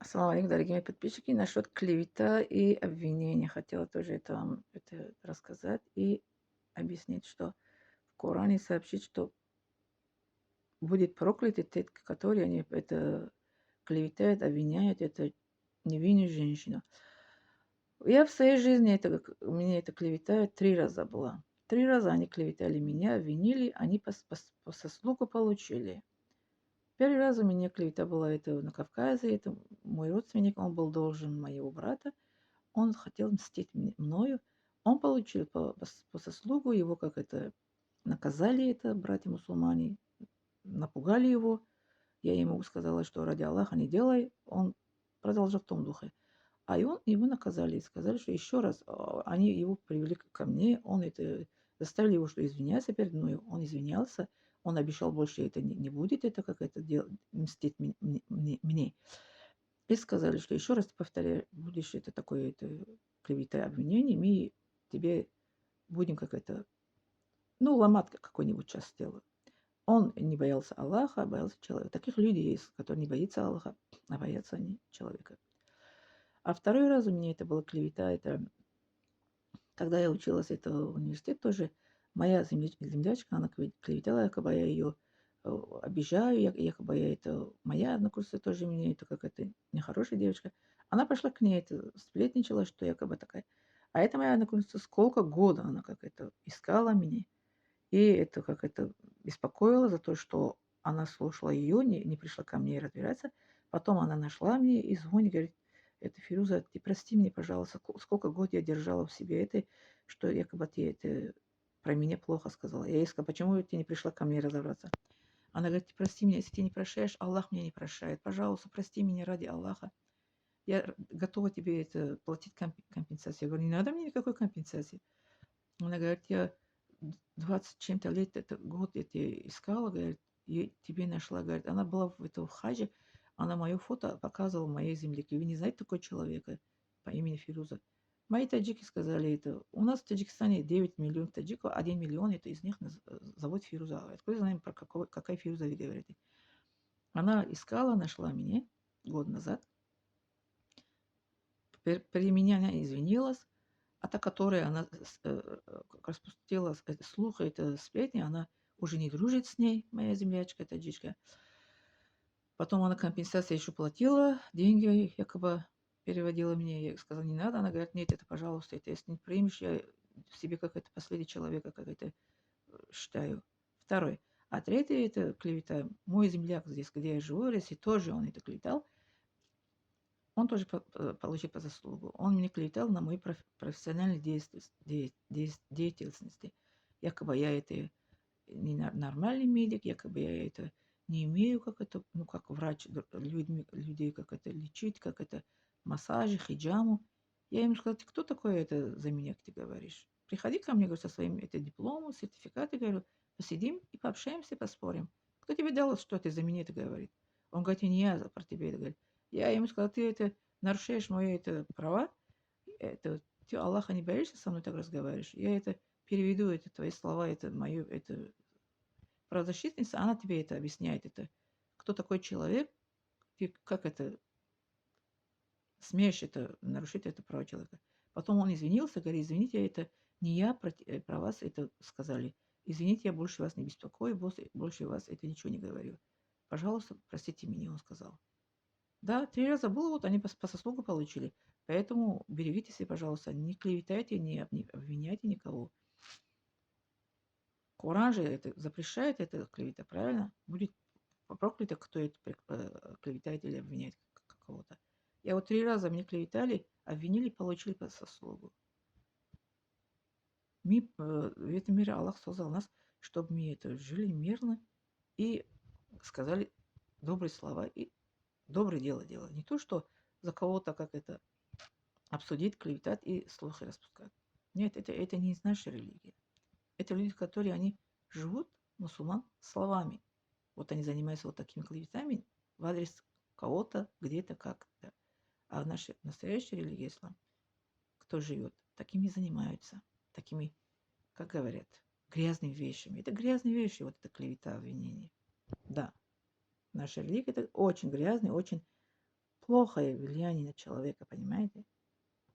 Ассаламу алейкум, дорогие мои подписчики. Насчет клевета и обвинения. Хотела тоже это вам рассказать и объяснить, что в Коране сообщит, что будет проклятый тот, который они это клеветают, обвиняют это невинную женщину. Я в своей жизни мне это клеветают 3 раза было. 3 раза они клеветали меня, обвинили, они по сослугу получили. Первый раз у меня клевета была это на Кавказе, это мой родственник, он был должен моего брата. Он хотел мстить мною. Он получил по заслугу его, как это, наказали это братья-мусульмане, напугали его. Я ему сказала, что ради Аллаха не делай. Он продолжал в том духе. Его наказали и сказали, что еще раз они его привели ко мне, он это заставили его, что извиняться перед мной, он извинялся, он обещал больше это не будет, это как это мстить мне. И сказали, что еще раз ты повторяешь, будешь это такое, это клевета, обвинение, мы тебе будем как это, ну, ломать какой-нибудь часть тела. Он не боялся Аллаха, а боялся человека. Таких людей есть, которые не боятся Аллаха, а боятся они человека. А второй раз у меня это была клевета, это когда я училась это в университет тоже, моя землячка, она клеветала, якобы я ее обижаю, якобы я это, моя однокурсница тоже мне это как это нехорошая девочка. Она пошла к ней, это сплетничала, что якобы такая. А это моя однокурсница, сколько года она как это искала меня. И это как это беспокоило за то, что она слушала ее, не пришла ко мне разбираться. Потом она нашла меня и звонит, говорит, это Фируза, ты прости меня, пожалуйста, сколько год я держала в себе это, что якобы ты это про меня плохо сказала. Я ей сказала, почему ты не пришла ко мне разобраться? Она говорит, ты прости меня, если ты не прощаешь, Аллах меня не прощает. Пожалуйста, прости меня ради Аллаха. Я готова тебе это платить компенсацию. Я говорю, не надо мне никакой компенсации. Она говорит, я 20 чем-то лет, это год я тебя искала, говорит, и тебе нашла, говорит. Она была в хаже, она мое фото показывала моей земляке. Вы не знаете такого человека по имени Фируза? Мои таджики сказали это. У нас в Таджикистане 9 миллионов таджиков, 1 миллион это из них зовут Фируза. Откуда знаем, какая Фируза вы говорите? Она искала, нашла меня год назад. При меня она извинилась, а та, которая она как распустила слух, это сплетни, она уже не дружит с ней, моя землячка, таджичка. Потом она компенсацию еще платила, деньги якобы переводила мне. Я сказала, не надо. Она говорит, нет, это, пожалуйста, это если не примешь, я в себе как это последний человека, как это считаю. Второй. А третий, это клевета. Мой земляк здесь, где я живу, если тоже он это клеветал, он тоже получил по заслугу. Он мне клеветал на мою профессиональную деятельности. Якобы я это не нормальный медик, якобы я это не имею, как это, ну, как врач людей, как это лечить, как это массажи, хиджаму. Я ему сказала, ты кто такой это за меня, ты говоришь? Приходи ко мне, говорю, со своим это дипломом, сертификатом, говорю, посидим и пообщаемся, поспорим. Кто тебе дал, что ты за меня это говорит? Он говорит, не я про тебя это говорит. Я ему сказала, ты это нарушаешь мои это права, это ты Аллаха не боишься со мной так разговариваешь? Я это переведу, это твои слова, это мою, это правозащитница, она тебе это объясняет, это кто такой человек, ты как это смеешь это нарушить это право человека. Потом он извинился, говорит, извините, это не я про вас это сказали. Извините, я больше вас не беспокою, больше вас это ничего не говорю. Пожалуйста, простите меня, он сказал. Да, 3 раза было, вот они по заслугу получили. Поэтому берегите себя, пожалуйста, не клеветайте, не обвиняйте никого. Коран же это запрещает, это клевета, правильно? Будет проклято, кто это клеветает или обвиняет кого-то. Я вот 3 раза мне клеветали, обвинили, получили по заслугу. В этом мире Аллах создал нас, чтобы мы это жили мирно и сказали добрые слова и доброе дело делали. Не то, что за кого-то как это обсудить, клеветать и слухи распускать. Нет, это не из нашей религии. Это люди, которые они живут, мусульман, словами. Вот они занимаются вот такими клеветами в адрес кого-то, где-то, как-то. А в нашей настоящей религии ислам, кто живет, такими занимаются. Такими, как говорят, грязными вещами. Это грязные вещи, вот это клевета, обвинение. Да, наша религия это очень грязный, очень плохое влияние на человека, понимаете?